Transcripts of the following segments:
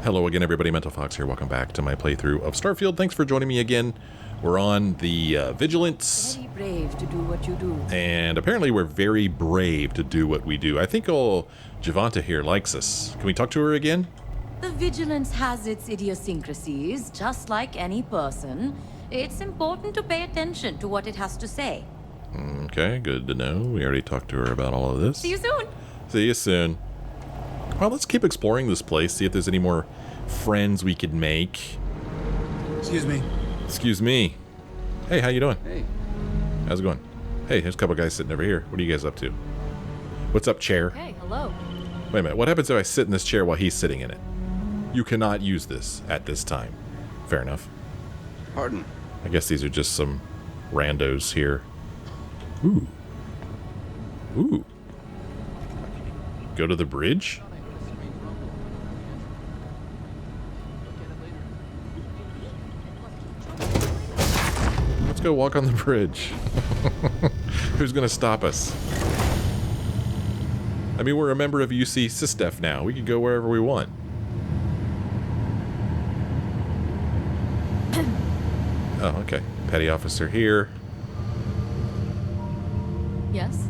Hello again, everybody. Mental Fox here. Welcome back to my playthrough of Starfield. Thanks for joining me again. We're on the Vigilant. Very brave to do what you do. And apparently we're very brave to do what we do. I think old Javanta here likes us. Can we talk to her again? The Vigilance has its idiosyncrasies, just like any person. It's important to pay attention to what it has to say. Okay, good to know. We already talked to her about all of this. See you soon. See you soon. Well, let's keep exploring this place, see if there's any more friends we could make. Excuse me. Excuse me. Hey, how you doing? Hey. How's it going? Hey, there's a couple guys sitting over here. What are you guys up to? What's up, chair? Hey, hello. Wait a minute. What happens if I sit in this chair while he's sitting in it? You cannot use this at this time. Fair enough. Pardon. I guess these are just some randos here. Ooh. Ooh. Go to the bridge? Let's go walk on the bridge. Who's gonna stop us? I mean, we're a member of UC SysDef now. We can go wherever we want. Oh, okay. Petty officer here. Yes?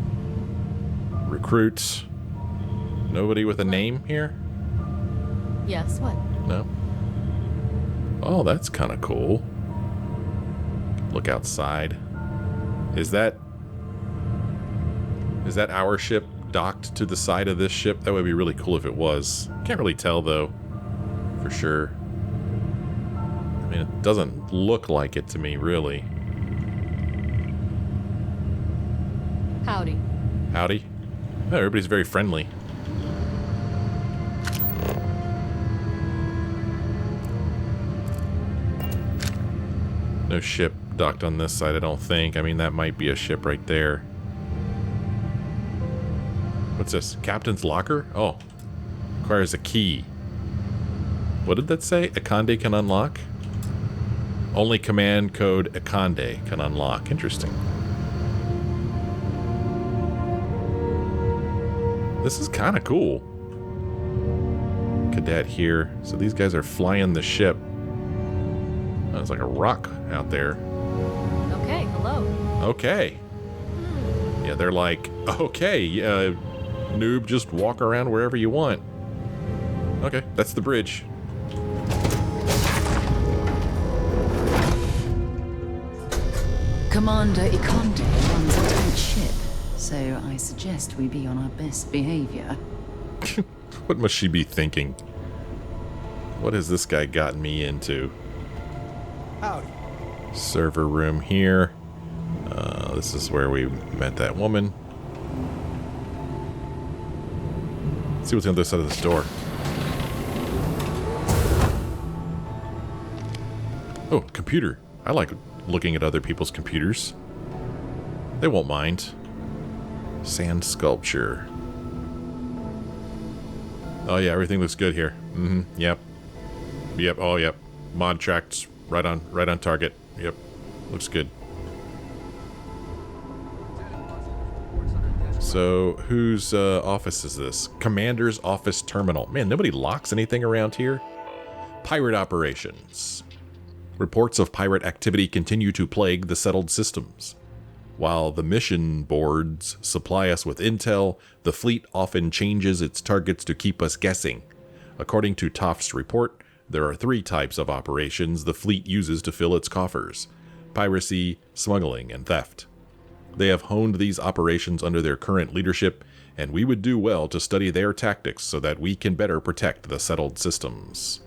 Recruits. Nobody with a name here? Yes, what? No? Oh, that's kind of cool. Look outside. Is that our ship docked to the side of this ship? That would be really cool if it was. Can't really tell, though. For sure. I mean, it doesn't look like it to me, really. Howdy. Howdy. Oh, everybody's very friendly. No ship docked on this side, I don't think. I mean, that might be a ship right there. What's this? Captain's locker? Oh. Requires a key. What did that say? Akande can unlock? Only command code Akande can unlock. Interesting. This is kind of cool. Cadet here. So these guys are flying the ship. Oh, there's like a rock out there. Okay, hello. Okay. Yeah, they're like, okay, noob, just walk around wherever you want. Okay, that's the bridge. Commander Ikande runs a tight ship, so I suggest we be on our best behavior. What must she be thinking? What has this guy gotten me into? Howdy. Server room here. This is where we met that woman. Let's see what's on the other side of this door. Oh, computer. I like looking at other people's computers. They won't mind. Sand sculpture. Oh yeah, everything looks good here. Yep. Yep, oh yep. Mod tracks right on target. Yep. Looks good. So, whose office is this? Commander's office terminal. Man, nobody locks anything around here. Pirate operations. Reports of pirate activity continue to plague the settled systems. While the mission boards supply us with intel, the fleet often changes its targets to keep us guessing. According to Toft's report, there are 3 types of operations the fleet uses to fill its coffers: piracy, smuggling, and theft. They have honed these operations under their current leadership, and we would do well to study their tactics so that we can better protect the settled systems.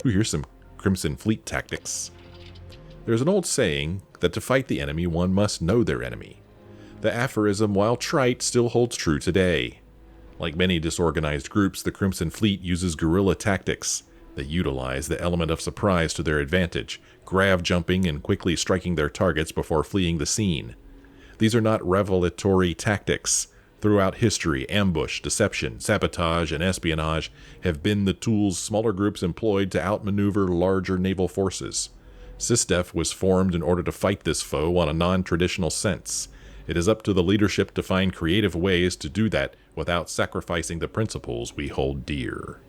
Ooh, here's some Crimson Fleet tactics. There's an old saying that to fight the enemy, one must know their enemy. The aphorism, while trite, still holds true today. Like many disorganized groups, the Crimson Fleet uses guerrilla tactics. They utilize the element of surprise to their advantage, grav jumping and quickly striking their targets before fleeing the scene. These are not revelatory tactics. Throughout history, ambush, deception, sabotage, and espionage have been the tools smaller groups employed to outmaneuver larger naval forces. SysDef was formed in order to fight this foe on a non-traditional sense. It is up to the leadership to find creative ways to do that without sacrificing the principles we hold dear.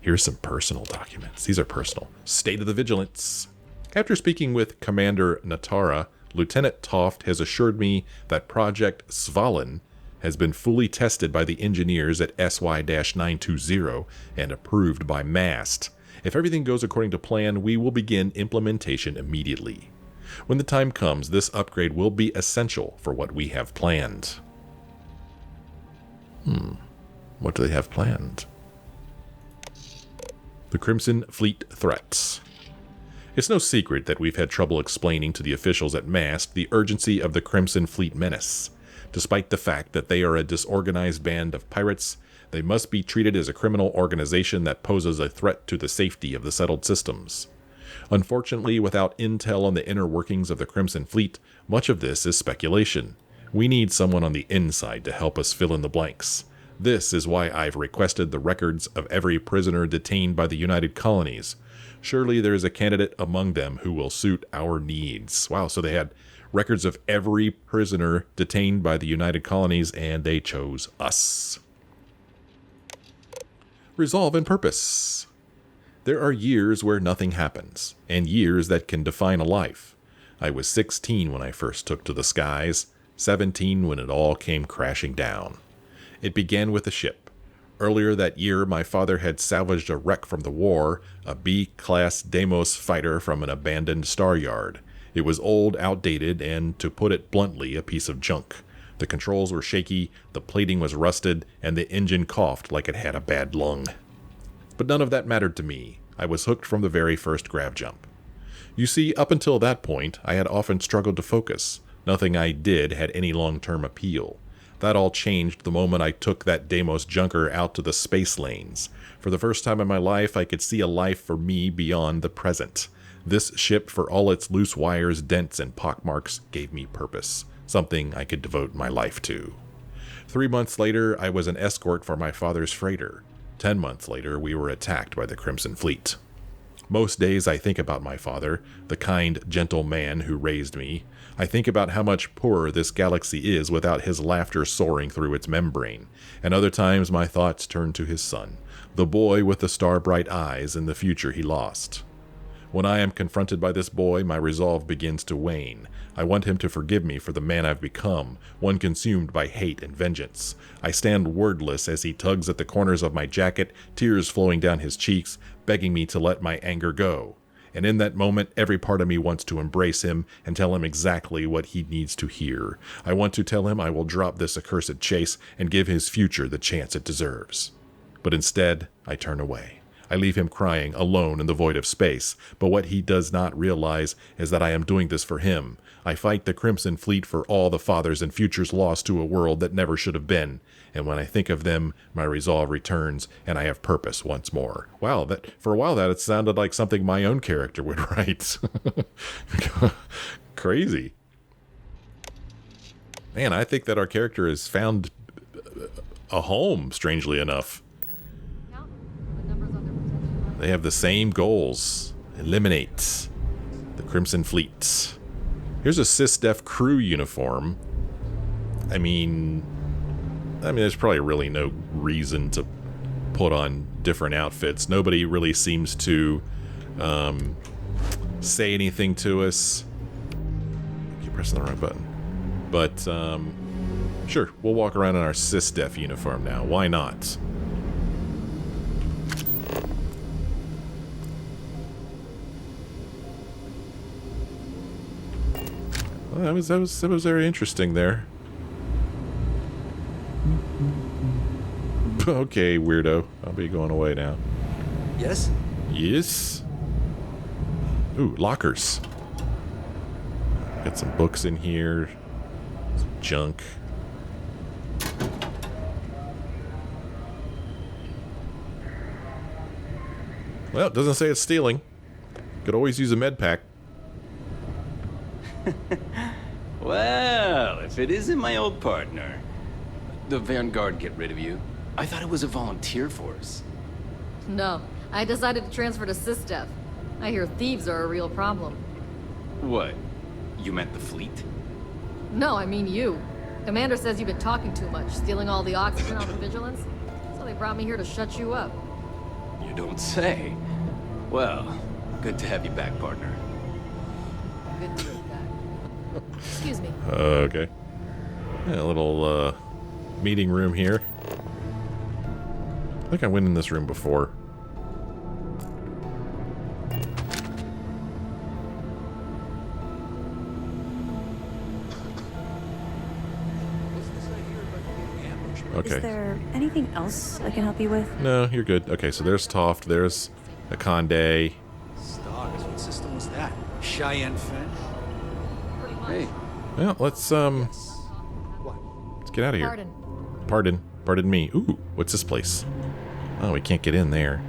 Here's some personal documents. These are personal. State of the Vigilance. After speaking with Commander Natara, Lieutenant Toft has assured me that Project Svalin has been fully tested by the engineers at SY-920 and approved by MAST. If everything goes according to plan, we will begin implementation immediately. When the time comes, this upgrade will be essential for what we have planned. What do they have planned? The Crimson Fleet threats. It's no secret that we've had trouble explaining to the officials at MAST the urgency of the Crimson Fleet menace. Despite the fact that they are a disorganized band of pirates, they must be treated as a criminal organization that poses a threat to the safety of the settled systems. Unfortunately, without intel on the inner workings of the Crimson Fleet, much of this is speculation. We need someone on the inside to help us fill in the blanks. This is why I've requested the records of every prisoner detained by the United Colonies. Surely there is a candidate among them who will suit our needs. Wow, so they had records of every prisoner detained by the United Colonies, and they chose us. Resolve and purpose. There are years where nothing happens, and years that can define a life. I was 16 when I first took to the skies, 17 when it all came crashing down. It began with a ship. Earlier that year, my father had salvaged a wreck from the war, a B-class Deimos fighter from an abandoned star yard. It was old, outdated, and, to put it bluntly, a piece of junk. The controls were shaky, the plating was rusted, and the engine coughed like it had a bad lung. But none of that mattered to me. I was hooked from the very first grav jump. You see, up until that point, I had often struggled to focus. Nothing I did had any long-term appeal. That all changed the moment I took that Deimos junker out to the space lanes. For the first time in my life, I could see a life for me beyond the present. This ship, for all its loose wires, dents, and pockmarks, gave me purpose, something I could devote my life to. 3 months later, I was an escort for my father's freighter. 10 months later, we were attacked by the Crimson Fleet. Most days I think about my father, the kind, gentle man who raised me. I think about how much poorer this galaxy is without his laughter soaring through its membrane. And other times my thoughts turn to his son, the boy with the star-bright eyes and the future he lost. When I am confronted by this boy, my resolve begins to wane. I want him to forgive me for the man I've become, one consumed by hate and vengeance. I stand wordless as he tugs at the corners of my jacket, tears flowing down his cheeks, begging me to let my anger go. And in that moment, every part of me wants to embrace him and tell him exactly what he needs to hear. I want to tell him I will drop this accursed chase and give his future the chance it deserves. But instead, I turn away. I leave him crying, alone in the void of space. But what he does not realize is that I am doing this for him. I fight the Crimson Fleet for all the fathers and futures lost to a world that never should have been. And when I think of them, my resolve returns, and I have purpose once more. Wow, for a while that it sounded like something my own character would write. Crazy. Man, I think that our character has found a home, strangely enough. They have the same goals. Eliminate the Crimson Fleet. Here's a SysDef crew uniform. I mean, there's probably really no reason to put on different outfits. Nobody really seems to say anything to us. I keep pressing the wrong button. But, sure, we'll walk around in our SysDef uniform now. Why not? Well, that was very interesting there. Okay, weirdo. I'll be going away now. Yes? Yes? Ooh, lockers. Got some books in here. Some junk. Well, it doesn't say it's stealing. Could always use a med pack. Well, if it isn't my old partner. The Vanguard get rid of you? I thought it was a volunteer force. No, I decided to transfer to SysDef. I hear thieves are a real problem. What? You meant the fleet? No, I mean you. Commander says you've been talking too much, stealing all the oxygen on the Vigilance. So they brought me here to shut you up. You don't say. Well, good to have you back, partner. Good to be back. Excuse me. Okay. Yeah, a little meeting room here. I think I went in this room before. Okay. Is there anything else I can help you with? No, you're good. Okay, so there's Toft, there's Akande. Stars, what system was that? Cheyenne Fen? Hey, Well, let's What? get out of here. Pardon. Pardon me. Ooh, what's this place? Oh, we can't get in there.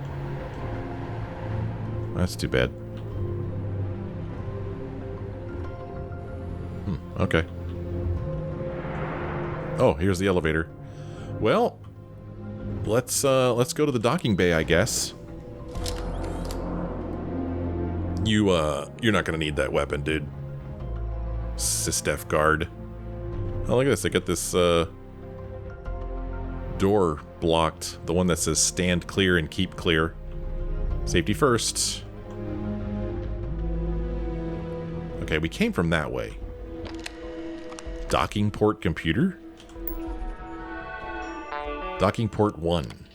That's too bad. Okay. Oh, here's the elevator. Well, let's go to the docking bay, I guess. You're not gonna need that weapon, dude. Systef guard. Oh, look at this. I got this door blocked. The one that says stand clear and keep clear. Safety first. Okay, we came from that way. Docking port computer? Docking port 1.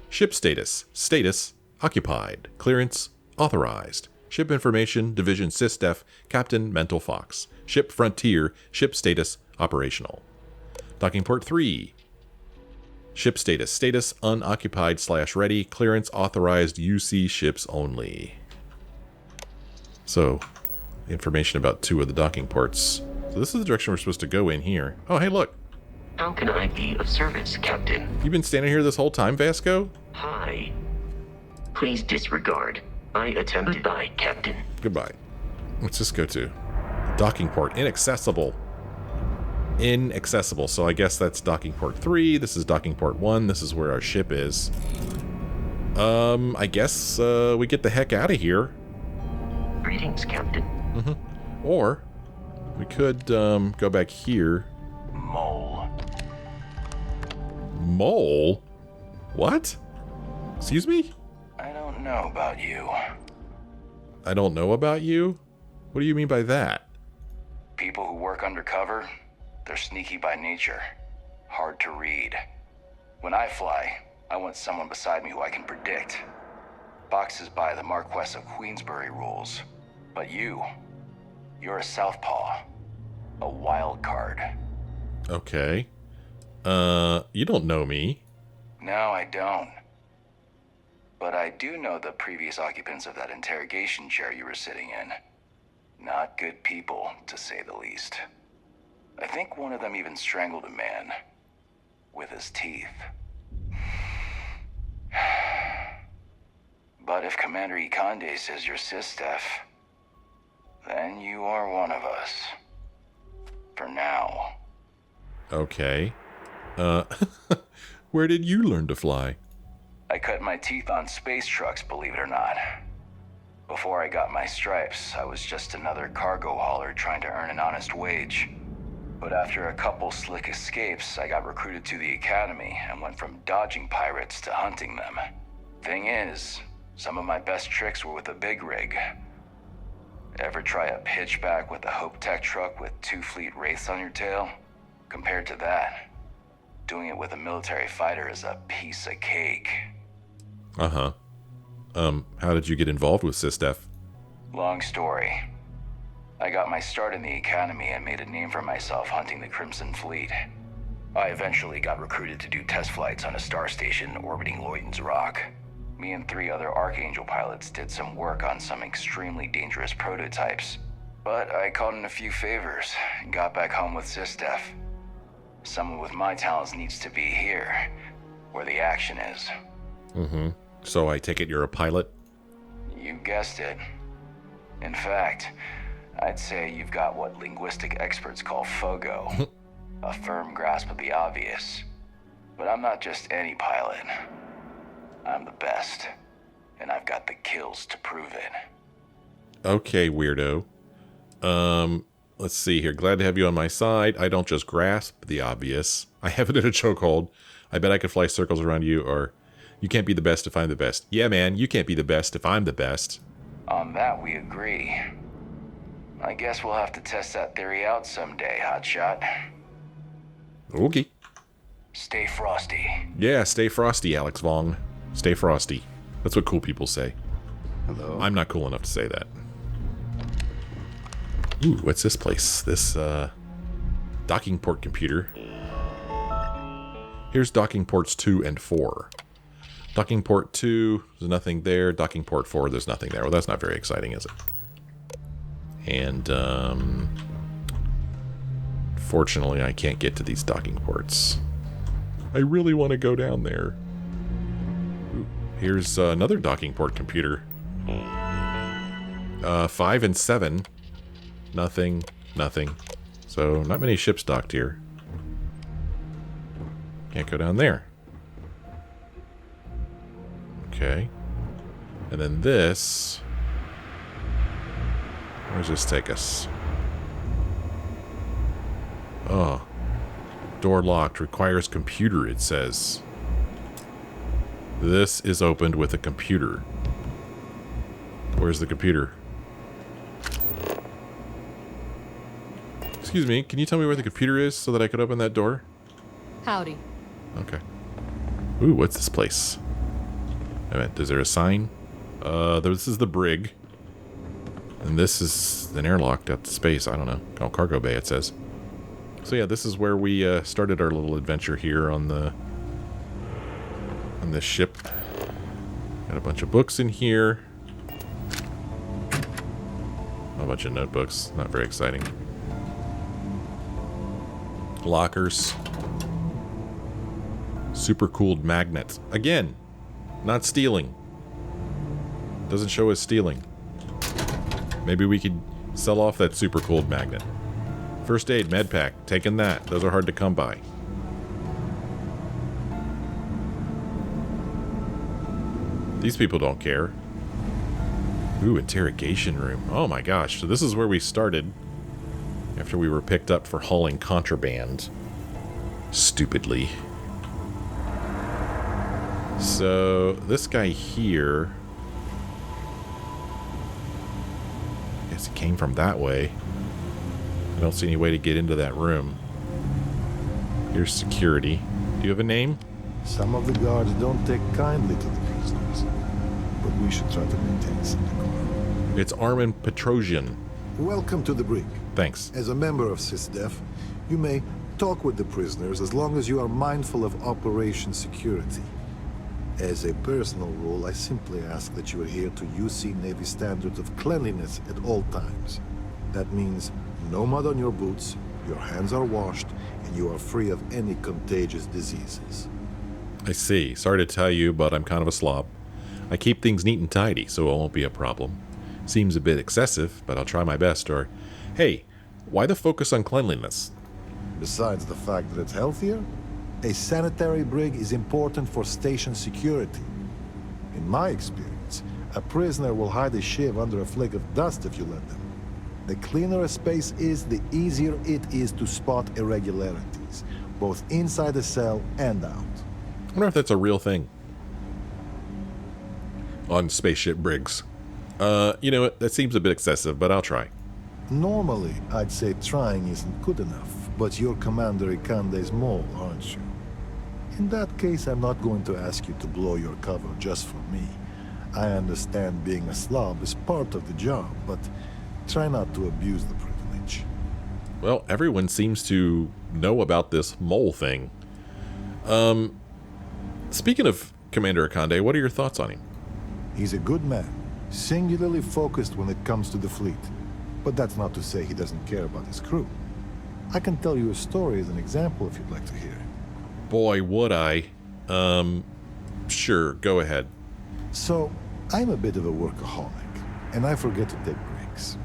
Ship status. Status, occupied. Clearance, authorized. Ship information, Division SysDef, Captain Mental Fox. Ship frontier, ship status, operational. Docking port 3. Ship status. Status, unoccupied/ready. Clearance, authorized. UC ships only. So, information about 2 of the docking ports. So this is the direction we're supposed to go in here. Oh, hey, look. How can I be of service, Captain? You've been standing here this whole time, Vasco? Hi. Please disregard. I attempted. Goodbye, Captain. Goodbye. Let's just go to docking port. Inaccessible. Inaccessible. So I guess that's docking port 3. This is docking port 1. This is where our ship is. I guess we get the heck out of here. Greetings, Captain. Or we could go back here. Mole. Mole? What? Excuse me? I don't know about you. I don't know about you? What do you mean by that? People who work undercover, they're sneaky by nature. Hard to read. When I fly, I want someone beside me who I can predict. Boxes by the Marquess of Queensbury rules. But you're a southpaw. A wild card. Okay. You don't know me. No, I don't. But I do know the previous occupants of that interrogation chair you were sitting in. Not good people, to say the least. I think one of them even strangled a man. With his teeth. But if Commander Ikande says you're SysDef, then you are one of us. For now. Okay. Where did you learn to fly? I cut my teeth on space trucks, believe it or not. Before I got my stripes, I was just another cargo hauler trying to earn an honest wage. But after a couple slick escapes, I got recruited to the academy and went from dodging pirates to hunting them. Thing is, some of my best tricks were with a big rig. Ever try a pitchback with a Hope Tech truck with 2 fleet wraiths on your tail? Compared to that, doing it with a military fighter is a piece of cake. Uh-huh. How did you get involved with SysDef? Long story. I got my start in the academy and made a name for myself hunting the Crimson Fleet. I eventually got recruited to do test flights on a star station orbiting Lloyden's Rock. Me and 3 other Archangel pilots did some work on some extremely dangerous prototypes. But I called in a few favors and got back home with SysDef. Someone with my talents needs to be here, where the action is. So I take it you're a pilot? You guessed it. In fact, I'd say you've got what linguistic experts call FOGO, a firm grasp of the obvious. But I'm not just any pilot. I'm the best, and I've got the kills to prove it. Okay, weirdo. Let's see here. Glad to have you on my side. I don't just grasp the obvious. I have it in a chokehold. I bet I could fly circles around you or You can't be the best if I'm the best. Yeah, man, you can't be the best if I'm the best. On that, we agree. I guess we'll have to test that theory out someday, hotshot. Okay. Stay frosty. Yeah, stay frosty, Alex Vong. Stay frosty. That's what cool people say. Hello? I'm not cool enough to say that. Ooh, what's this place? This, docking port computer. Here's docking ports 2 and 4. Docking port 2, there's nothing there. Docking port 4, there's nothing there. Well, that's not very exciting, is it? And, fortunately, I can't get to these docking ports. I really want to go down there. Ooh, here's another docking port computer. 5 and 7. Nothing, nothing. So, not many ships docked here. Can't go down there. Okay. And then this... Where does this take us? Oh. Door locked. Requires computer, it says. This is opened with a computer. Where's the computer? Excuse me, can you tell me where the computer is so that I could open that door? Howdy. Okay. Ooh, what's this place? I mean, is there a sign? This is the brig. And this is an airlock out to space. I don't know. Oh, cargo bay, it says. So yeah, this is where we started our little adventure here on this ship. Got a bunch of books in here. A bunch of notebooks. Not very exciting. Lockers. Super cooled magnet. Again, not stealing. Doesn't show us stealing. Maybe we could sell off that super cooled magnet. First aid, med pack. Taking that. Those are hard to come by. These people don't care. Ooh, interrogation room. Oh my gosh. So this is where we started. After we were picked up for hauling contraband. Stupidly. So, this guy here... I guess it came from that way. I don't see any way to get into that room. Here's security. Do you have a name? Some of the guards don't take kindly to the prisoners, but we should try to maintain some decorum. It's Armin Petrosian. Welcome to the brig. Thanks. As a member of SysDef, you may talk with the prisoners as long as you are mindful of operation security. As a personal rule, I simply ask that you adhere to UC Navy standards of cleanliness at all times. That means no mud on your boots, your hands are washed, and you are free of any contagious diseases. I see. Sorry to tell you, but I'm kind of a slob. I keep things neat and tidy, so it won't be a problem. Seems a bit excessive, but I'll try my best. Or, hey, why the focus on cleanliness? Besides the fact that it's healthier, a sanitary brig is important for station security. In my experience, a prisoner will hide a shiv under a flake of dust if you let them. The cleaner a space is, the easier it is to spot irregularities, both inside the cell and out. I wonder if that's a real thing. On spaceship brigs. You know what? That seems a bit excessive, but I'll try. Normally, I'd say trying isn't good enough, but you're Commander Ikande's mole, aren't you? In that case, I'm not going to ask you to blow your cover just for me. I understand being a slob is part of the job, but try not to abuse the privilege. Well, everyone seems to know about this mole thing. Speaking of Commander Ikande, what are your thoughts on him? He's a good man, singularly focused when it comes to the fleet. But that's not to say he doesn't care about his crew. I can tell you a story as an example if you'd like to hear it. Boy, would I. Sure, go ahead. So, I'm a bit of a workaholic, and I forget to take breaks.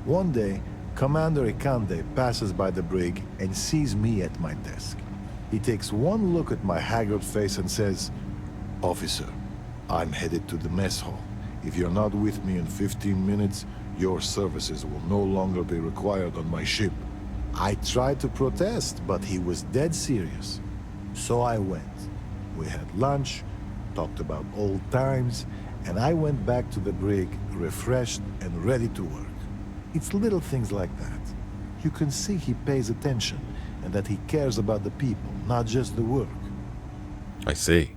One day, Commander Ikande passes by the brig and sees me at my desk. He takes one look at my haggard face and says, "Officer, I'm headed to the mess hall. If you're not with me in 15 minutes, your services will no longer be required on my ship." I tried to protest, but he was dead serious. So I went. We had lunch, talked about old times, and I went back to the brig refreshed and ready to work. It's little things like that. You can see he pays attention and that he cares about the people, not just the work. I see.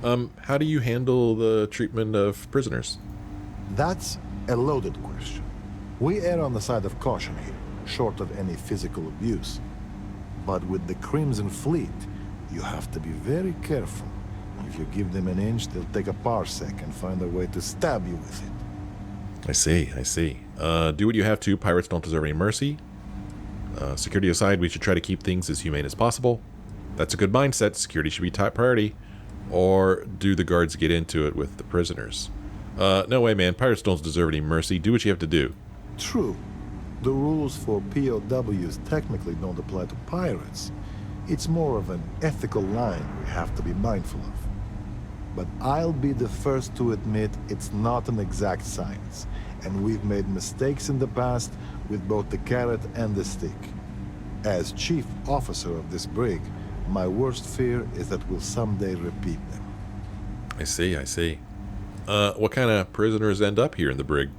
How do you handle the treatment of prisoners? That's a loaded question. We err on the side of caution here, short of any physical abuse. But with the Crimson Fleet, you have to be very careful. If you give them an inch, they'll take a parsec and find a way to stab you with it. I see. Do what you have to. Pirates don't deserve any mercy. Security aside, we should try to keep things as humane as possible. That's a good mindset. Security should be top priority. Or do the guards get into it with the prisoners? No way, man. Pirates don't deserve any mercy. Do what you have to do. True. The rules for POWs technically don't apply to pirates. It's more of an ethical line we have to be mindful of. But I'll be the first to admit it's not an exact science, and we've made mistakes in the past with both the carrot and the stick. As chief officer of this brig, my worst fear is that we'll someday repeat them. I see. What kind of prisoners end up here in the brig?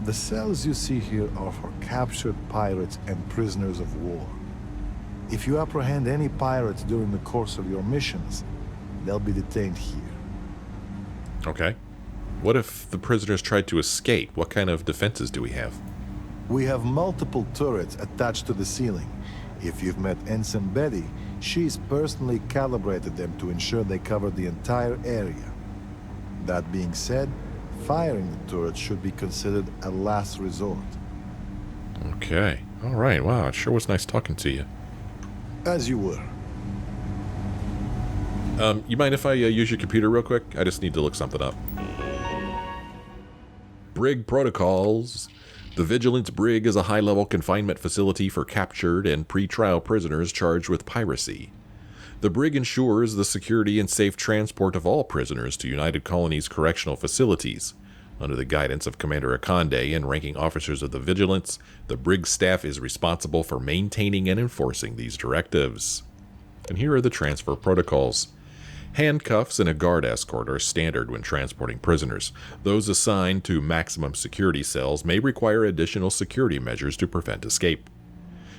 The cells you see here are for captured pirates and prisoners of war. If you apprehend any pirates during the course of your missions, they'll be detained here. Okay. What if the prisoners tried to escape? What kind of defenses do we have? We have multiple turrets attached to the ceiling. If you've met Ensign Betty, she's personally calibrated them to ensure they cover the entire area. That being said, firing the turrets should be considered a last resort. Okay. All right. Wow. It sure was nice talking to you. As you were. You mind if I use your computer real quick? I just need to look something up. Brig protocols. The Vigilant brig is a high-level confinement facility for captured and pre-trial prisoners charged with piracy. The brig ensures the security and safe transport of all prisoners to United Colonies correctional facilities. Under the guidance of Commander Akande and ranking officers of the Vigilance, the brig staff is responsible for maintaining and enforcing these directives. And here are the transfer protocols. Handcuffs and a guard escort are standard when transporting prisoners. Those assigned to maximum security cells may require additional security measures to prevent escape.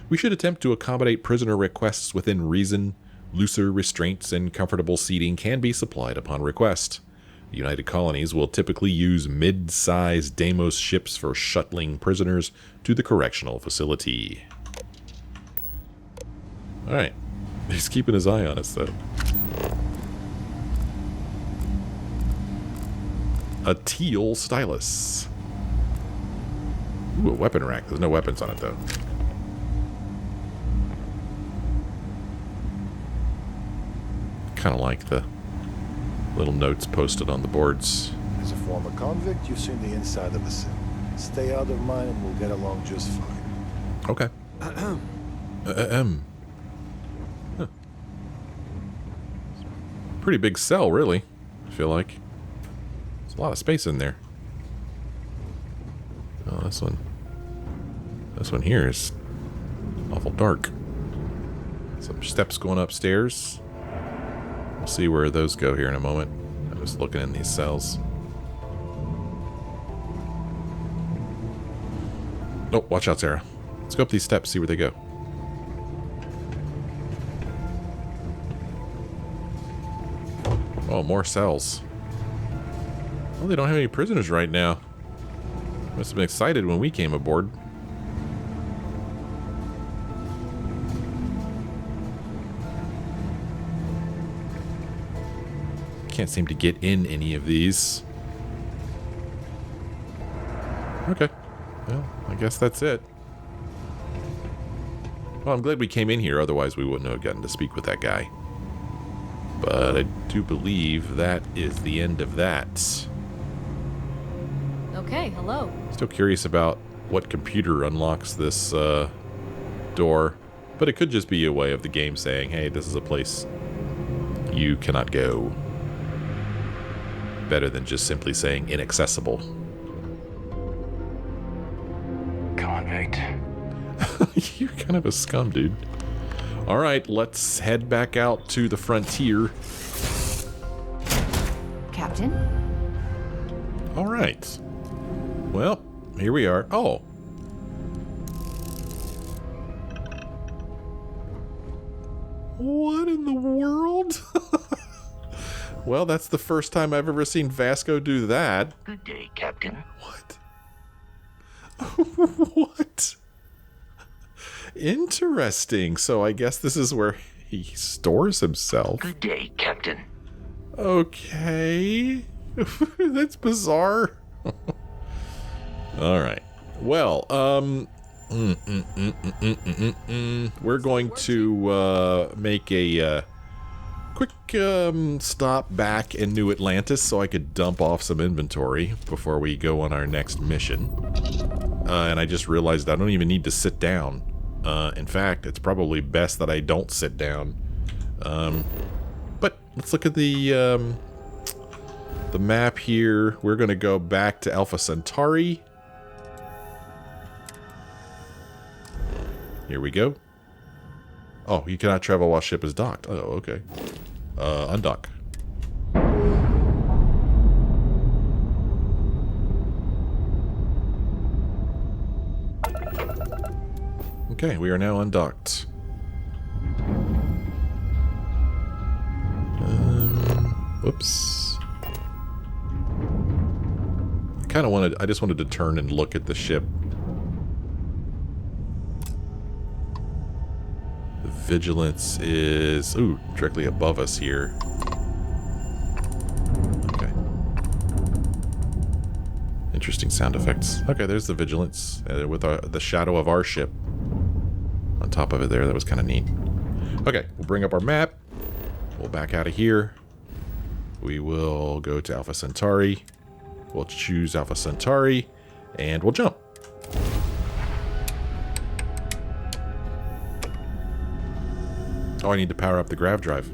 We should attempt to accommodate prisoner requests within reason. Looser restraints and comfortable seating can be supplied upon request. The United Colonies will typically use mid-sized Deimos ships for shuttling prisoners to the correctional facility. Alright. He's keeping his eye on us, though. A teal stylus. Ooh, a weapon rack. There's no weapons on it, though. Kind of like the little notes posted on the boards. As a former convict, you've seen the inside of a cell. Stay out of mine and we'll get along just fine. Okay. Huh. Pretty big cell, really. I feel like. There's a lot of space in there. Oh, this one. This one here is awful dark. Some steps going upstairs. We'll see where those go here in a moment. I'm just looking in these cells. Oh, watch out, Sarah. Let's go up these steps, see where they go. Oh, more cells. Well, they don't have any prisoners right now. Must have been excited when we came aboard. Can't seem to get in any of these. Okay. Well, I guess that's it. Well, I'm glad we came in here, otherwise we wouldn't have gotten to speak with that guy. But I do believe that is the end of that. Okay, hello. Still curious about what computer unlocks this door. But it could just be a way of the game saying, hey, this is a place you cannot go. Better than just simply saying inaccessible. Convict. You're kind of a scum, dude. Alright, let's head back out to the frontier. Captain. All right. Well, here we are. Oh. What in the world? Well, that's the first time I've ever seen Vasco do that. Good day, Captain. What? What? Interesting. So I guess this is where he stores himself. Good day, Captain. Okay. That's bizarre. All right. Well, we're going to make a quick stop back in New Atlantis so I could dump off some inventory before we go on our next mission. And I just realized I don't even need to sit down. In fact, it's probably best that I don't sit down. But let's look at the map here. We're going to go back to Alpha Centauri. Here we go. Oh, you cannot travel while ship is docked. Oh, okay. Undock. Okay, we are now undocked. Whoops. I just wanted to turn and look at the ship. The Vigilance is, directly above us here. Okay. Interesting sound effects. Okay, there's the Vigilance with the shadow of our ship on top of it there. That was kind of neat. Okay, we'll bring up our map. We'll back out of here. We will go to Alpha Centauri. We'll choose Alpha Centauri, and we'll jump. Oh, I need to power up the grav drive.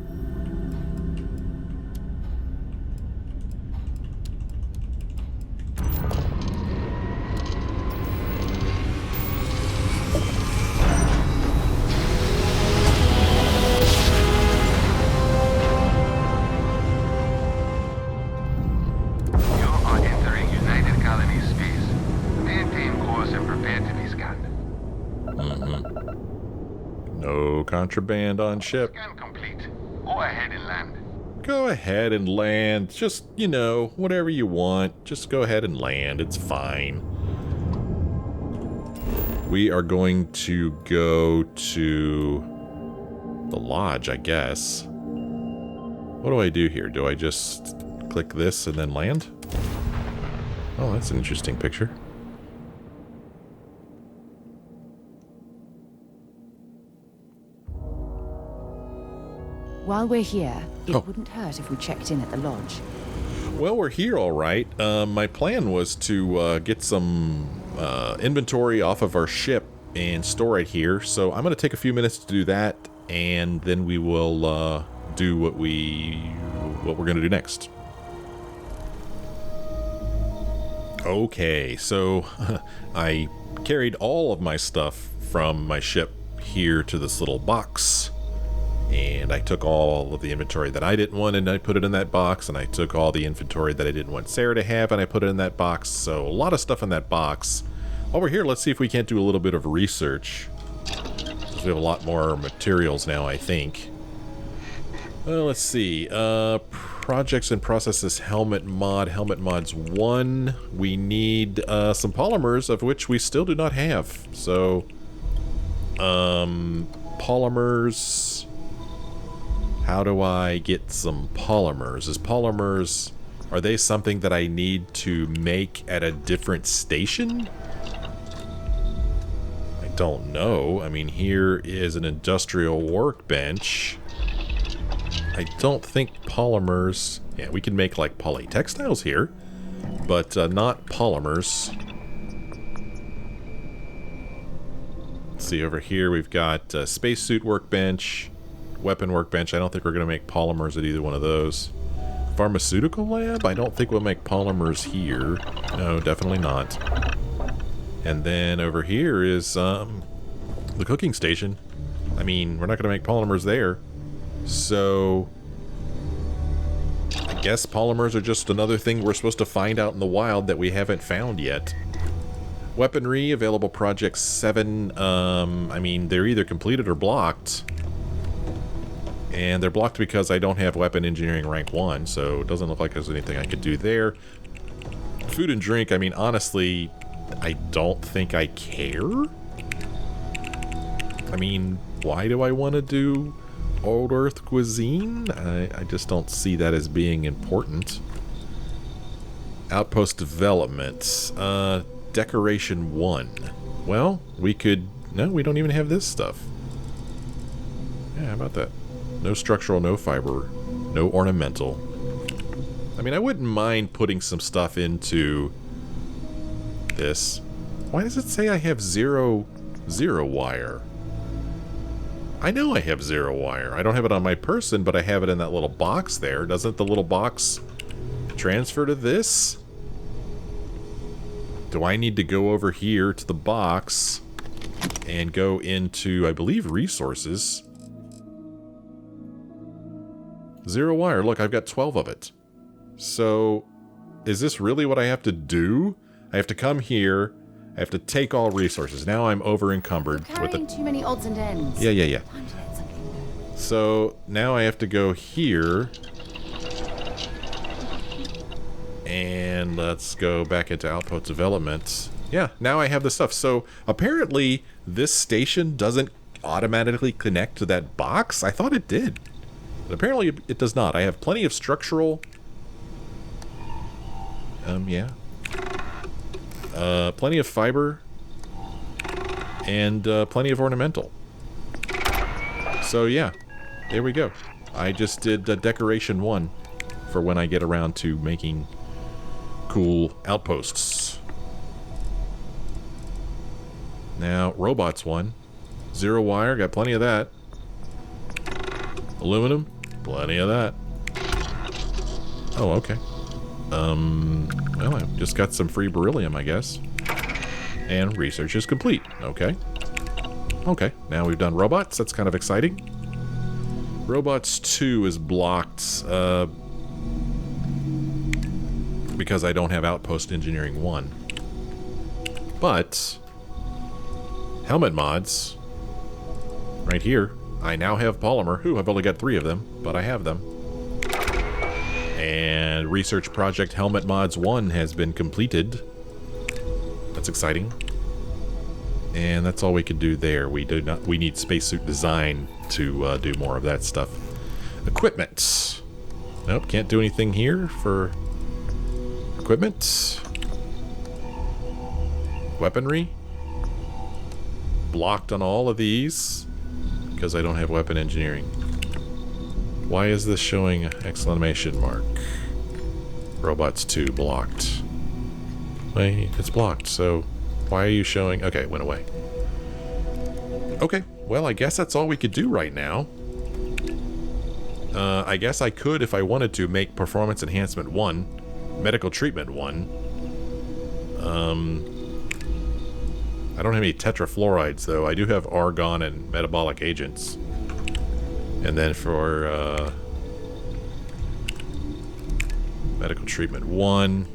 Contraband on ship. Scan complete. Go ahead and land. Go ahead and land. Just, you know, whatever you want. Just go ahead and land. It's fine. We are going to go to the lodge, I guess. What do I do here? Do I just click this and then land? Oh, that's an interesting picture. While we're here, it wouldn't hurt if we checked in at the lodge. Well, we're here all right. My plan was to get some inventory off of our ship and store it here. So I'm going to take a few minutes to do that, and then we will do what we're going to do next. Okay, so I carried all of my stuff from my ship here to this little box. And I took all of the inventory that I didn't want and I put it in that box. And I took all the inventory that I didn't want Sarah to have and I put it in that box. So a lot of stuff in that box. While we're here, let's see if we can't do a little bit of research. We have a lot more materials now, I think. Let's see. Projects and processes helmet mod. Helmet mods 1. We need some polymers, of which we still do not have. So, polymers... How do I get some polymers? Are they something that I need to make at a different station? I don't know. I mean, here is an industrial workbench. I don't think polymers... Yeah, we can make like polytextiles here, but not polymers. Let's see, over here we've got spacesuit workbench. Weapon workbench. I don't think we're going to make polymers at either one of those. Pharmaceutical lab? I don't think we'll make polymers here. No, definitely not. And then over here is the cooking station. I mean, we're not going to make polymers there. So I Guess polymers are just another thing we're supposed to find out in the wild that we haven't found yet. Weaponry, available Project 7. I mean, they're either completed or blocked. And they're blocked because I don't have weapon engineering rank 1, so it doesn't look like there's anything I could do there. Food and drink, I mean, honestly, I don't think I care. I mean, why do I want to do Old Earth cuisine? I just don't see that as being important. Outpost development. Decoration 1. Well, we could... No, we don't even have this stuff. Yeah, how about that? No structural, no fiber, no ornamental. I mean, I wouldn't mind putting some stuff into this. Why does it say I have zero wire? I know I have 0 wire. I don't have it on my person, but I have it in that little box there. Doesn't the little box transfer to this? Do I need to go over here to the box and go into, I believe, resources? 0 wire. Look, I've got 12 of it. So, is this really what I have to do? I have to come here. I have to take all resources. Now I'm over encumbered with the... too many odds and ends. Yeah. So, now I have to go here. And let's go back into outpost development. Yeah, now I have the stuff. So, apparently, this station doesn't automatically connect to that box. I thought it did. But apparently it does not. I have plenty of structural... yeah. Plenty of fiber. And plenty of ornamental. So yeah, there we go. I just did decoration 1 for when I get around to making cool outposts. Now, robots 1. 0 wire, got plenty of that. Aluminum, plenty of that. Oh, okay. Well, I just got some free beryllium, I guess. And research is complete. Okay. Okay, now we've done robots. That's kind of exciting. Robots 2 is blocked because I don't have outpost engineering 1. But helmet mods right here. I now have polymer. Ooh, I've only got 3 of them, but I have them. And research project helmet mods 1 has been completed. That's exciting. And that's all we could do there. We need spacesuit design to do more of that stuff. Equipment. Nope, can't do anything here for equipment. Weaponry. Blocked on all of these because I don't have weapon engineering. Why is this showing exclamation mark? Robots 2 blocked. Wait, it's blocked, so why are you showing... Okay, it went away. Okay, well, I guess that's all we could do right now. I guess I could, if I wanted to, make Performance Enhancement 1, Medical Treatment 1. I don't have any tetrafluorides, though. I do have argon and metabolic agents. And then for Medical Treatment 1...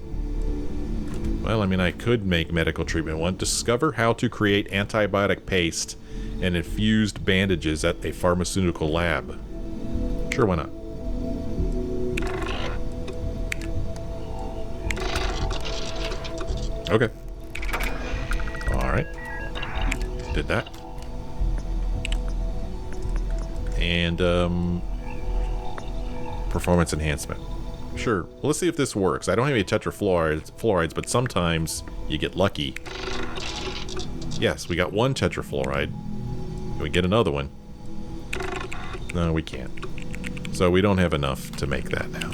Well, I mean, I could make Medical Treatment 1. Discover how to create antibiotic paste and infused bandages at a pharmaceutical lab. Sure, why not? Okay. Alright. Did that. And, performance enhancement. Sure. Well, let's see if this works. I don't have any tetrafluorides, but sometimes you get lucky. Yes, we got 1 tetrafluoride. Can we get another one? No, we can't. So we don't have enough to make that now.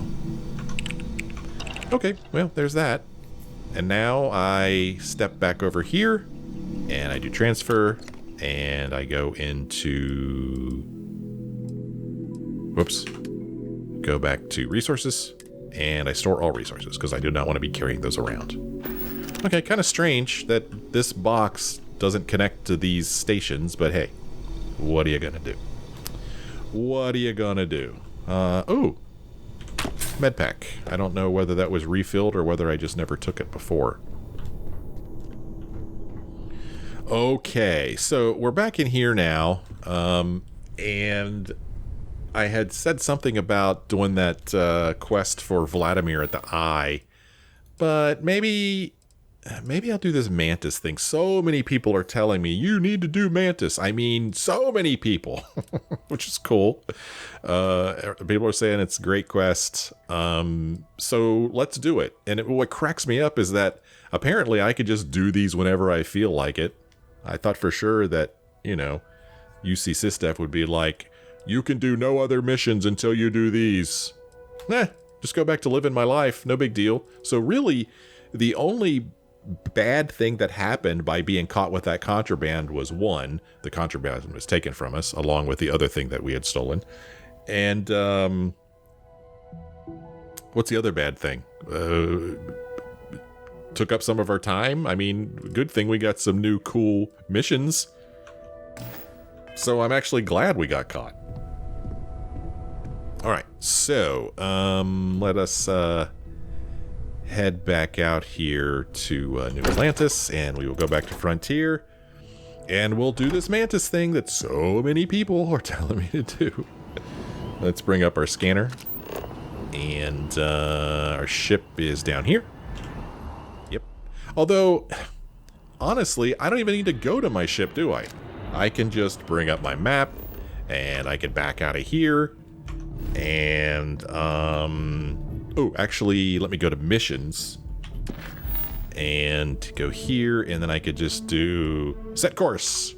Okay, well, there's that. And now I step back over here, and I do transfer, and I go into... Whoops. Go back to resources. And I store all resources, because I do not want to be carrying those around. Okay, kind of strange that this box doesn't connect to these stations, but hey, what are you gonna do? What are you gonna do? Ooh. Medpack. I don't know whether that was refilled or whether I just never took it before. Okay, so we're back in here now, and I had said something about doing that quest for Vladimir at the Eye, but maybe I'll do this Mantis thing. So many people are telling me, you need to do Mantis. I mean, so many people, which is cool. People are saying it's a great quest. So let's do it. And what cracks me up is that apparently I could just do these whenever I feel like it. I thought for sure that, you know, UC SysDef would be like, you can do no other missions until you do these. Just go back to living my life. No big deal. So really, the only bad thing that happened by being caught with that contraband was, one, the contraband was taken from us, along with the other thing that we had stolen. And what's the other bad thing? Took up some of our time. I mean, good thing we got some new cool missions. So I'm actually glad we got caught. All right, so let us head back out here to New Atlantis, and we will go back to Frontier, and we'll do this Mantis thing that so many people are telling me to do. Let's bring up our scanner, and our ship is down here. Yep. Although, honestly, I don't even need to go to my ship, do I? I can just bring up my map, and I can back out of here, and oh, actually, let me go to missions and go here, and then I could just do set course.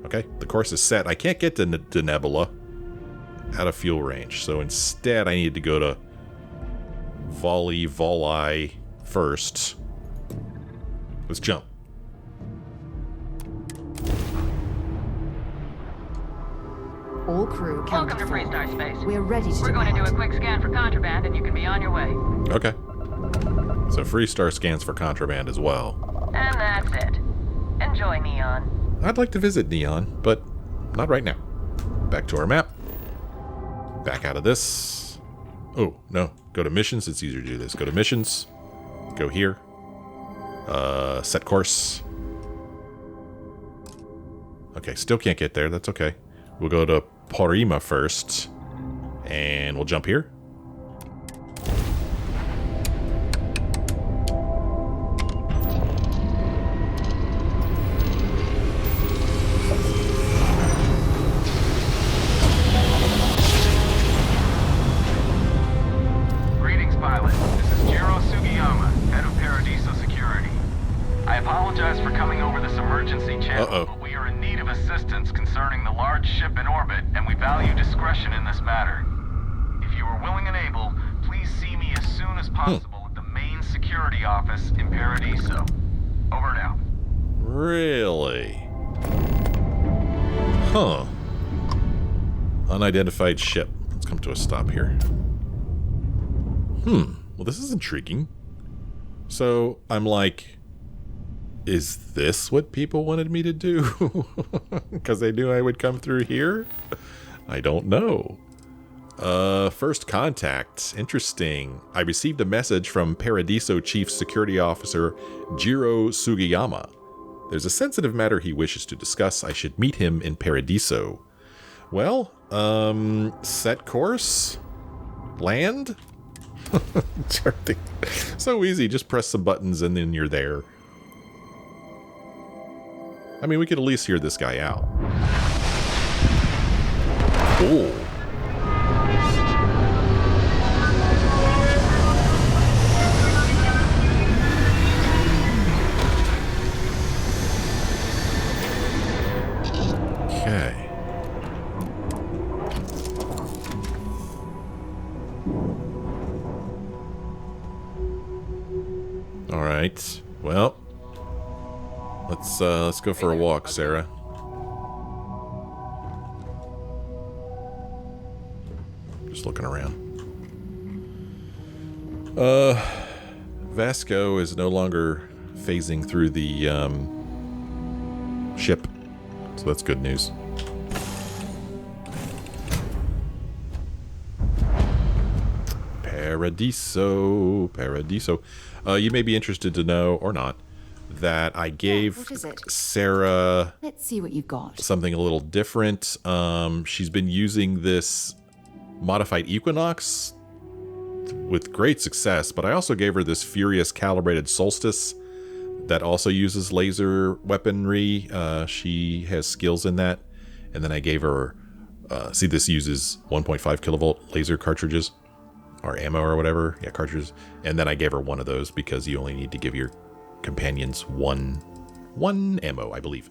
Okay, the course is set. I can't get to Denebola out of fuel range, so instead I need to go to Volley first. Let's jump. All crew, welcome to Freestar Space. We're ready to We're going to do a quick scan for contraband, and you can be on your way. Okay. So Freestar scans for contraband as well. And that's it. Enjoy, Neon. I'd like to visit Neon, but not right now. Back to our map. Back out of this. Oh, no. Go to missions. It's easier to do this. Go to missions. Go here. Set course. Okay, still can't get there. That's okay. We'll go to Parima first, and we'll jump here. Greetings, pilot. This is Chief Sugiyama, head of Paradiso security. I apologize for coming over this emergency channel, but we are in need of assistance concerning the large ship in orbit, and we value discretion in this matter. If you are willing and able, please see me as soon as possible at the main security office in Paradiso. Over and out. Really? Huh. Unidentified ship. Let's come to a stop here. Well, this is intriguing. So, I'm like, is this what people wanted me to do? Because they knew I would come through here? I don't know. First contact. Interesting. I received a message from Paradiso Chief Security Officer Chief Sugiyama. There's a sensitive matter he wishes to discuss. I should meet him in Paradiso. Well, set course? Land? So easy. Just press some buttons and then you're there. I mean, we could at least hear this guy out. Cool. Okay. All right. Well, let's go for a walk, Sarah. Just looking around. Vasco is no longer phasing through the ship, so that's good news. Paradiso. You may be interested to know, or not, that I gave what is it? Sarah Let's see what you've got. something a little different. She's been using this modified Equinox with great success, but I also gave her this Furious Calibrated Solstice that also uses laser weaponry. She has skills in that. And then I gave her, see, this uses 1.5 kilovolt laser cartridges, or ammo or whatever. Yeah, cartridges. And then I gave her one of those because you only need to give your companions one ammo, I believe.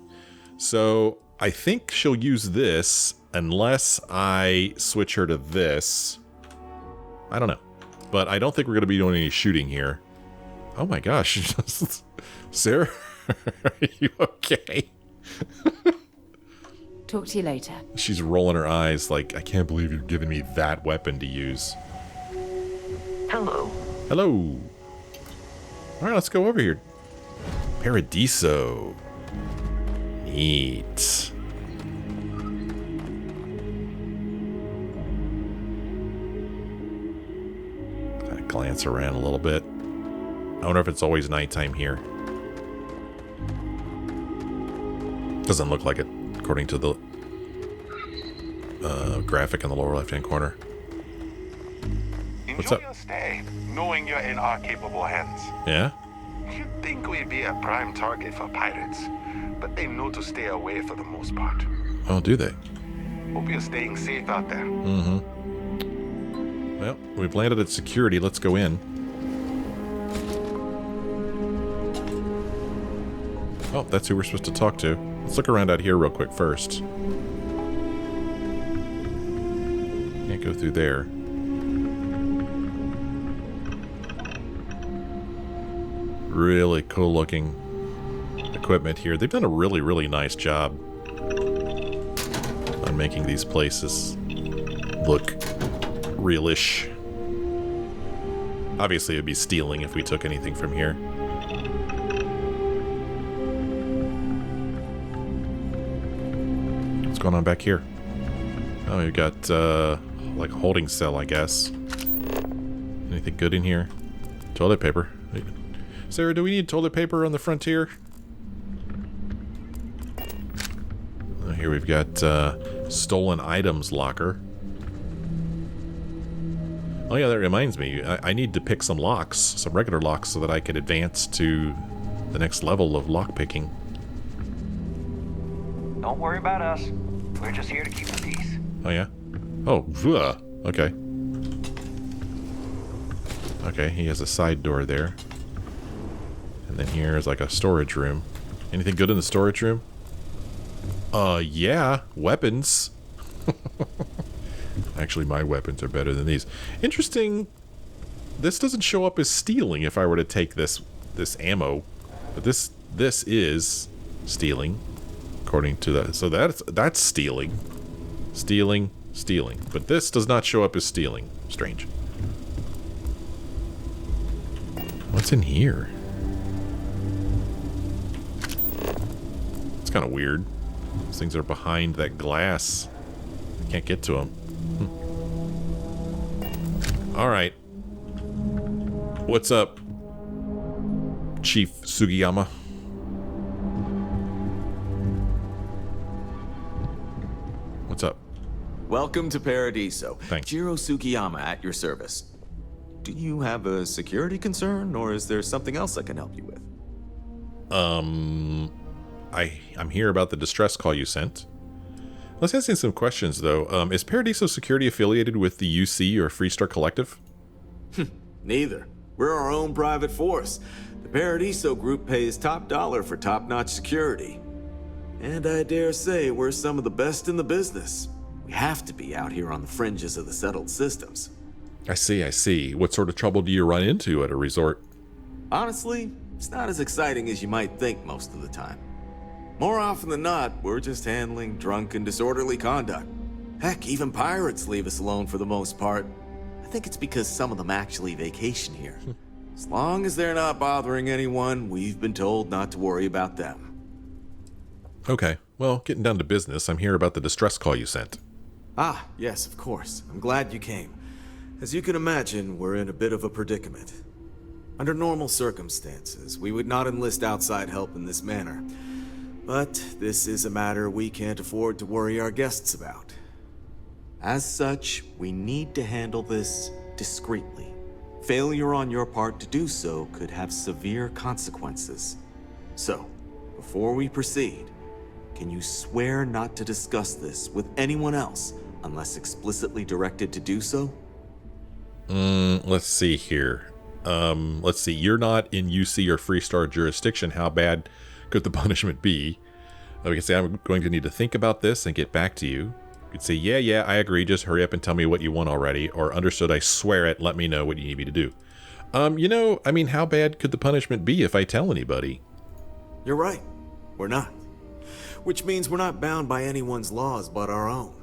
So I think she'll use this unless I switch her to this. I don't know. But I don't think we're going to be doing any shooting here. Oh my gosh. Sarah, are you okay? Talk to you later. She's rolling her eyes like, I can't believe you're giving me that weapon to use. Hello. Hello. All right, let's go over here. Paradiso. Neat. Kind of glance around a little bit. I wonder if it's always nighttime here. Doesn't look like it, according to the graphic in the lower left-hand corner. What's up? Enjoy your stay, knowing you're in our capable hands. Yeah? You'd think we'd be a prime target for pirates, but they know to stay away for the most part. Oh, do they? Hope you're staying safe out there. Mm-hmm. Well, we've landed at security. Let's go in. Oh, that's who we're supposed to talk to. Let's look around out here real quick first. Can't go through there. Really cool looking equipment here. They've done a really, really nice job on making these places look realish. Obviously, it would be stealing if we took anything from here. What's going on back here? Oh, we've got, like a holding cell, I guess. Anything good in here? Toilet paper. Sarah, do we need toilet paper on the frontier? Here we've got stolen items locker. Oh yeah, that reminds me. I need to pick some locks, some regular locks, so that I can advance to the next level of lockpicking. Don't worry about us. We're just here to keep the peace. Oh yeah? Oh, okay. Okay, he has a side door there. And then here's like a storage room. Anything good in the storage room? Yeah, weapons. Actually, my weapons are better than these. Interesting. This doesn't show up as stealing if I were to take this ammo, but this is stealing, according to that. So that's stealing, stealing. But this does not show up as stealing. Strange. What's in here? It's kind of weird. Those things are behind that glass. I can't get to them. All right. What's up, Chief Sugiyama? What's up? Welcome to Paradiso. Thanks. Jiro Sugiyama at your service. Do you have a security concern, or is there something else I can help you with? I'm here about the distress call you sent. Let's ask you some questions, though. Is Paradiso Security affiliated with the UC or Freestar Collective? Neither. We're our own private force. The Paradiso group pays top dollar for top-notch security. And I dare say we're some of the best in the business. We have to be out here on the fringes of the settled systems. I see. What sort of trouble do you run into at a resort? Honestly, it's not as exciting as you might think most of the time. More often than not, we're just handling drunk and disorderly conduct. Heck, even pirates leave us alone for the most part. I think it's because some of them actually vacation here. As long as they're not bothering anyone, we've been told not to worry about them. Okay, well, getting down to business, I'm here about the distress call you sent. Ah, yes, of course. I'm glad you came. As you can imagine, we're in a bit of a predicament. Under normal circumstances, we would not enlist outside help in this manner. But this is a matter we can't afford to worry our guests about. As such, we need to handle this discreetly. Failure on your part to do so could have severe consequences. So, before we proceed, can you swear not to discuss this with anyone else unless explicitly directed to do so? Let's see here. Let's see. You're not in UC or Freestar jurisdiction. How bad could the punishment be? We can say, I'm going to need to think about this and get back to you. You could say, yeah, I agree. Just hurry up and tell me what you want already. Or understood, I swear it. Let me know what you need me to do. How bad could the punishment be if I tell anybody? You're right. We're not. Which means we're not bound by anyone's laws but our own.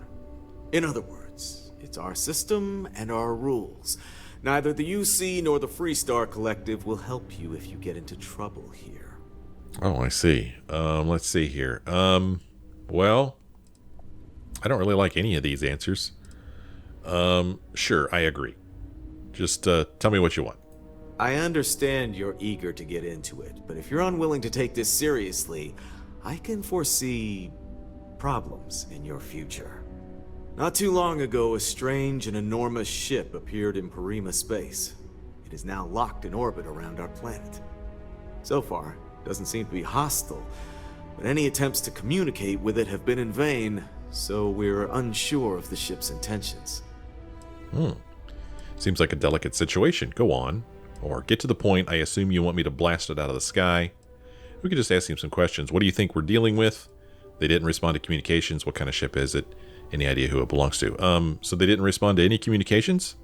In other words, it's our system and our rules. Neither the UC nor the Freestar Collective will help you if you get into trouble here. Oh, I see. Let's see here. Well, I don't really like any of these answers. Sure, I agree. Just tell me what you want. I understand you're eager to get into it, but if you're unwilling to take this seriously, I can foresee problems in your future. Not too long ago, a strange and enormous ship appeared in Parima space. It is now locked in orbit around our planet. So far, it doesn't seem to be hostile, but any attempts to communicate with it have been in vain, so we're unsure of the ship's intentions. Seems like a delicate situation. Go on. Or get to the point. I assume you want me to blast it out of the sky. We could just ask him some questions. What do you think we're dealing with? They didn't respond to communications. What kind of ship is it? Any idea who it belongs to? So they didn't respond to any communications?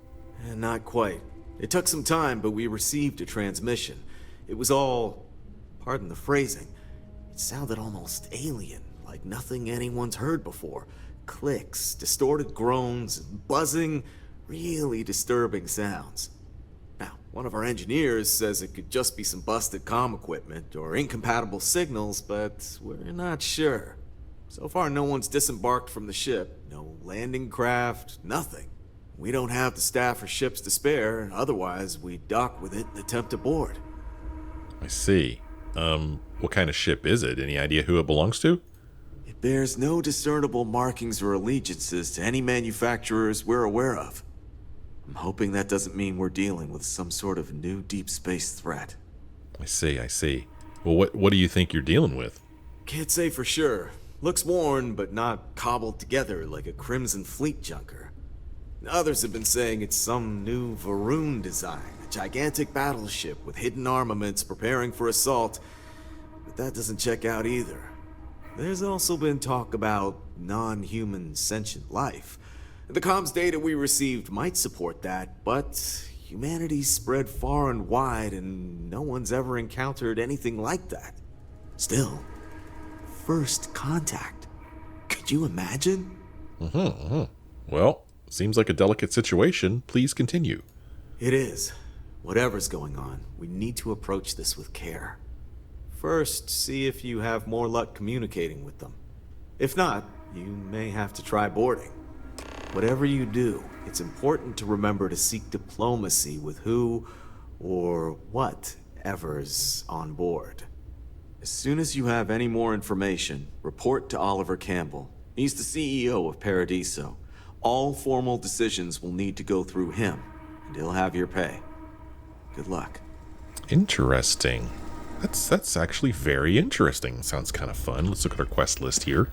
Not quite. It took some time, but we received a transmission. It was all, pardon the phrasing, it sounded almost alien, like nothing anyone's heard before. Clicks, distorted groans, buzzing, really disturbing sounds. Now, one of our engineers says it could just be some busted comm equipment or incompatible signals, but we're not sure. So far, no one's disembarked from the ship. No landing craft, nothing. We don't have the staff or ships to spare, otherwise we'd dock with it and attempt to board. I see. What kind of ship is it? Any idea who it belongs to? It bears no discernible markings or allegiances to any manufacturers we're aware of. I'm hoping that doesn't mean we're dealing with some sort of new deep space threat. I see. Well, what do you think you're dealing with? Can't say for sure. Looks worn, but not cobbled together like a Crimson Fleet junker. Others have been saying it's some new Varun design, a gigantic battleship with hidden armaments preparing for assault, but that doesn't check out either. There's also been talk about non-human sentient life. The comms data we received might support that, but humanity's spread far and wide and no one's ever encountered anything like that. Still, first contact. Could you imagine? Well, seems like a delicate situation. Please continue. It is. Whatever's going on, we need to approach this with care. First, see if you have more luck communicating with them. If not, you may have to try boarding. Whatever you do, it's important to remember to seek diplomacy with who or whatever's on board. As soon as you have any more information, report to Oliver Campbell. He's the CEO of Paradiso. All formal decisions will need to go through him, and he'll have your pay. Good luck. Interesting. That's actually very interesting. Sounds kind of fun. Let's look at our quest list here.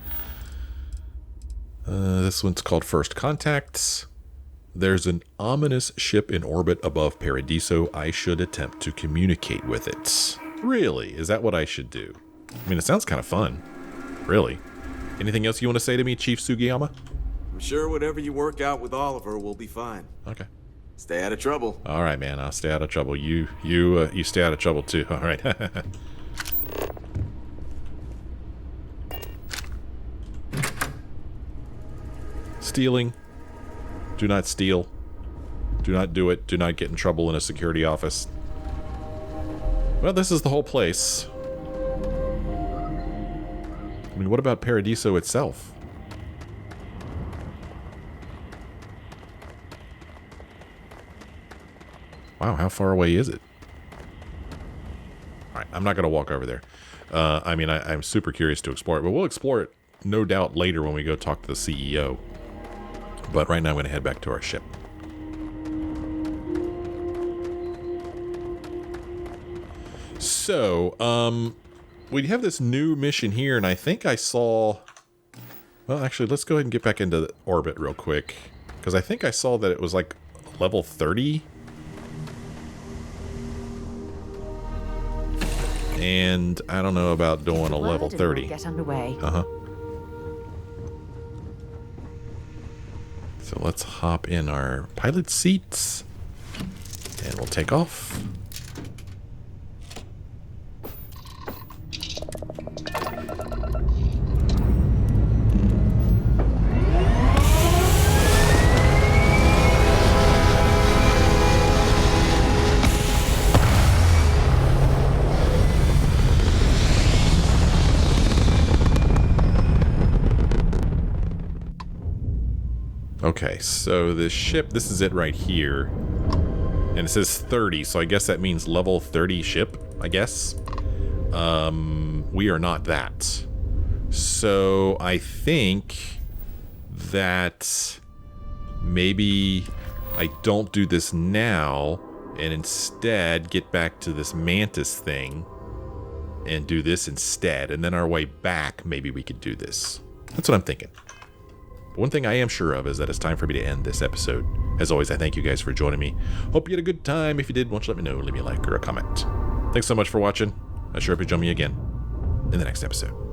This one's called First Contacts. There's an ominous ship in orbit above Paradiso. I should attempt to communicate with it. Really? Is that what I should do? I mean, it sounds kind of fun. Really. Anything else you want to say to me, Chief Sugiyama? I'm sure whatever you work out with Oliver will be fine. Okay. Stay out of trouble. All right, man. I'll stay out of trouble. You stay out of trouble too. All right. Stealing. Do not steal. Do not do it. Do not get in trouble in a security office. Well, this is the whole place. I mean, what about Paradiso itself? Wow, how far away is it? All right, I'm not going to walk over there. I mean, I'm super curious to explore it, but we'll explore it, no doubt, later when we go talk to the CEO. But right now, I'm going to head back to our ship. So, we have this new mission here, and I think I saw... Well, actually, let's go ahead and get back into orbit real quick, because I think I saw that it was like level 30. And I don't know about doing a level 30. Get underway. Uh-huh. So let's hop in our pilot seats, and we'll take off. Okay, so the ship, this is it right here. And it says 30, so I guess that means level 30 ship, I guess. We are not that. So I think that maybe I don't do this now and instead get back to this mantis thing and do this instead. And then our way back, maybe we could do this. That's what I'm thinking. One thing I am sure of is that it's time for me to end this episode. As always, I thank you guys for joining me. Hope you had a good time. If you did, why don't you let me know? Leave me a like or a comment. Thanks so much for watching. I sure hope you join me again in the next episode.